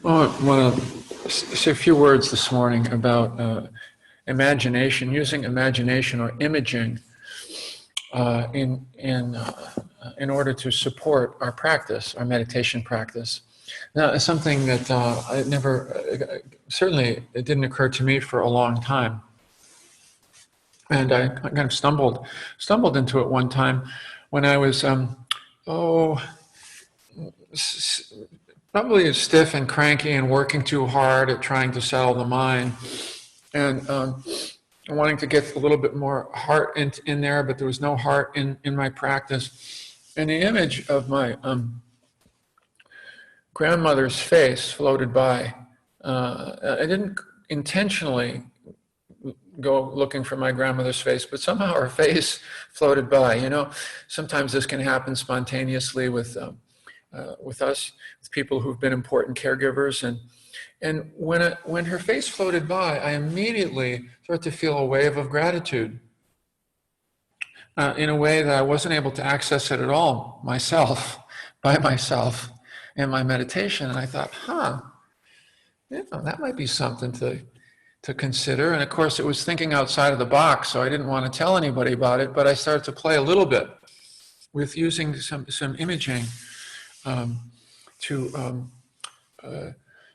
Well, I want to say a few words this morning about imagination, using imagination or imaging in order to support our practice, our meditation practice. Now, it's something that I never, certainly it didn't occur to me for a long time. And I kind of stumbled into it one time when I was, probably stiff and cranky and working too hard at trying to settle the mind, and wanting to get a little bit more heart in there, but there was no heart in my practice. And the image of my grandmother's face floated by. I didn't intentionally go looking for my grandmother's face, but somehow her face floated by. You know, sometimes this can happen spontaneously with us, with people who've been important caregivers, and when her face floated by, I immediately started to feel a wave of gratitude in a way that I wasn't able to access it at all by myself in my meditation. And I thought, that might be something to consider. And of course, it was thinking outside of the box, so I didn't want to tell anybody about it. But I started to play a little bit with using some imaging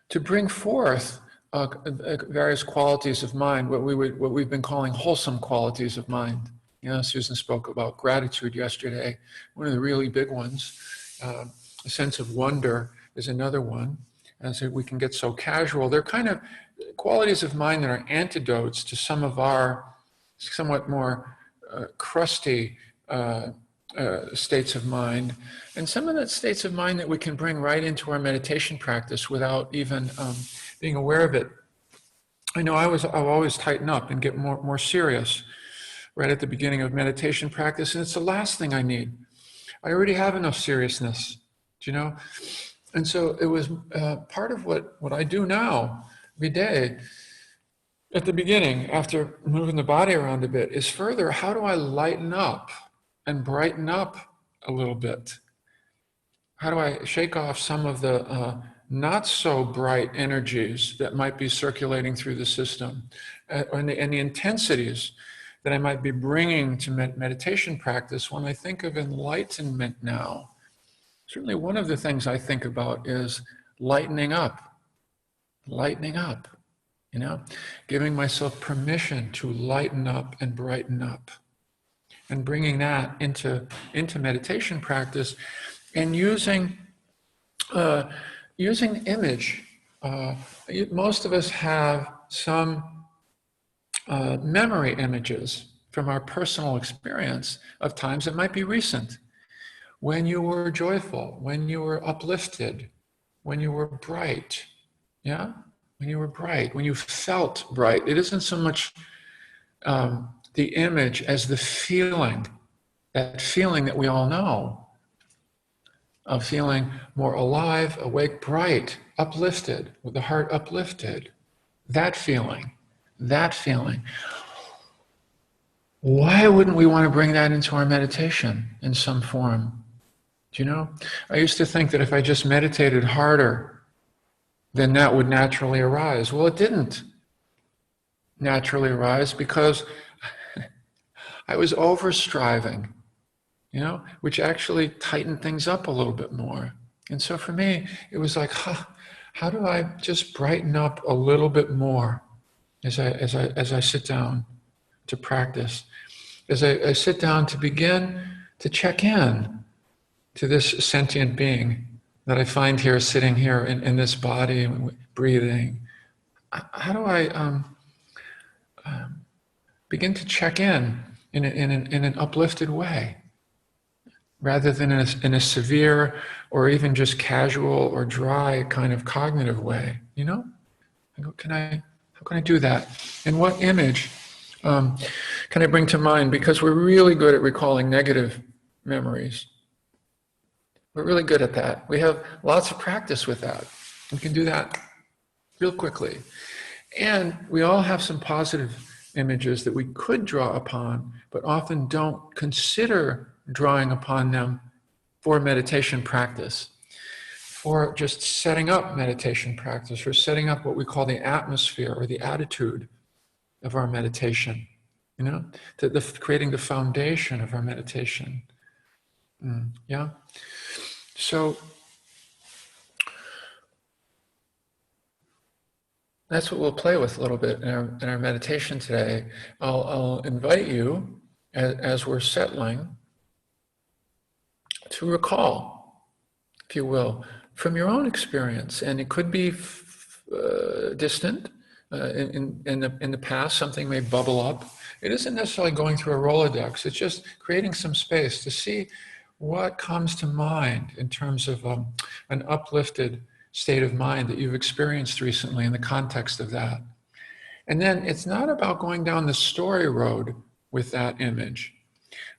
to bring forth various qualities of mind, what we've been calling wholesome qualities of mind. You know, Susan spoke about gratitude yesterday, one of the really big ones. A sense of wonder is another one. As we can get so casual, they're kind of qualities of mind that are antidotes to some of our somewhat more crusty states of mind, and some of the states of mind that we can bring right into our meditation practice without even being aware of it. I know I'll always tighten up and get more serious right at the beginning of meditation practice, and it's the last thing I need. I already have enough seriousness, you know? And so it was part of what I do now every day at the beginning, after moving the body around a bit, is further, how do I lighten up and brighten up a little bit? How do I shake off some of the not so bright energies that might be circulating through the system and the intensities that I might be bringing to meditation practice when I think of enlightenment now? Certainly one of the things I think about is lightening up, you know, giving myself permission to lighten up and brighten up, and bringing that into meditation practice, and using image. Most of us have some memory images from our personal experience of times that might be recent, when you were joyful, when you were uplifted, when you were bright, yeah? When you were bright, when you felt bright. It isn't so much the image as the feeling, that feeling that we all know, of feeling more alive, awake, bright, uplifted, with the heart uplifted. That feeling. Why wouldn't we want to bring that into our meditation in some form? Do you know? I used to think that if I just meditated harder, then that would naturally arise. Well, it didn't naturally arise because I was over-striving, you know, which actually tightened things up a little bit more. And so for me, it was like, how do I just brighten up a little bit more as I sit down to practice, as I sit down to begin to check in to this sentient being that I find here, sitting here in this body, breathing. How do I begin to check in an uplifted way, rather than in a severe or even just casual or dry kind of cognitive way? You know, how can I do that? And what image can I bring to mind? Because we're really good at recalling negative memories. We're really good at that. We have lots of practice with that. We can do that real quickly. And we all have some positive images that we could draw upon, but often don't consider drawing upon them for meditation practice. or just setting up meditation practice, or setting up what we call the atmosphere or the attitude of our meditation, you know, creating the foundation of our meditation. Yeah. So that's what we'll play with a little bit in our meditation today. I'll invite you, as we're settling, to recall, if you will, from your own experience. And it could be distant. In the past, something may bubble up. It isn't necessarily going through a Rolodex. It's just creating some space to see what comes to mind in terms of an uplifted state of mind that you've experienced recently in the context of that. And then it's not about going down the story road with that image,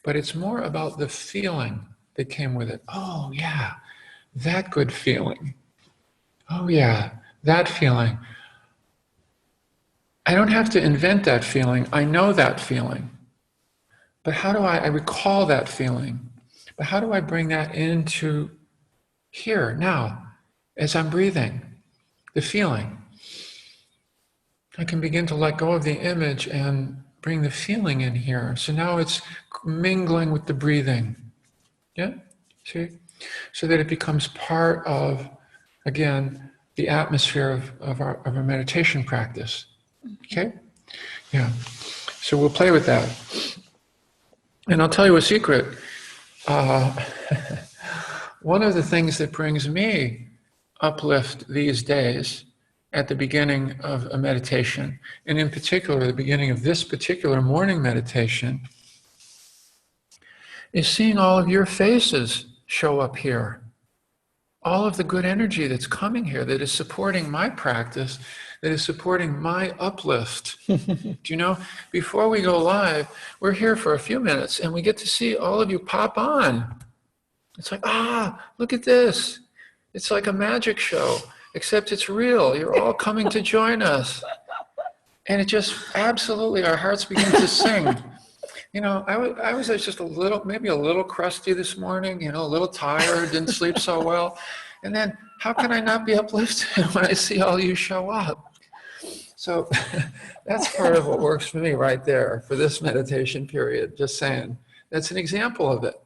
but it's more about the feeling that came with it. Oh, yeah, that good feeling. Oh, yeah, that feeling. I don't have to invent that feeling. I know that feeling. But how do I recall that feeling? But how do I bring that into here, now, as I'm breathing, the feeling? I can begin to let go of the image and bring the feeling in here. So now it's mingling with the breathing. Yeah? See? So that it becomes part of, again, the atmosphere of our meditation practice. Okay? Yeah. So we'll play with that. And I'll tell you a secret. One of the things that brings me uplift these days at the beginning of a meditation, and in particular, the beginning of this particular morning meditation, is seeing all of your faces show up here. All of the good energy that's coming here, that is supporting my practice, that is supporting my uplift. Do you know, before we go live, we're here for a few minutes and we get to see all of you pop on. It's like, look at this. It's like a magic show, except it's real. You're all coming to join us. And it just absolutely, our hearts begin to sing. You know, I was just maybe a little crusty this morning, you know, a little tired, didn't sleep so well. And then how can I not be uplifted when I see all you show up? So that's part of what works for me right there for this meditation period, just saying. That's an example of it.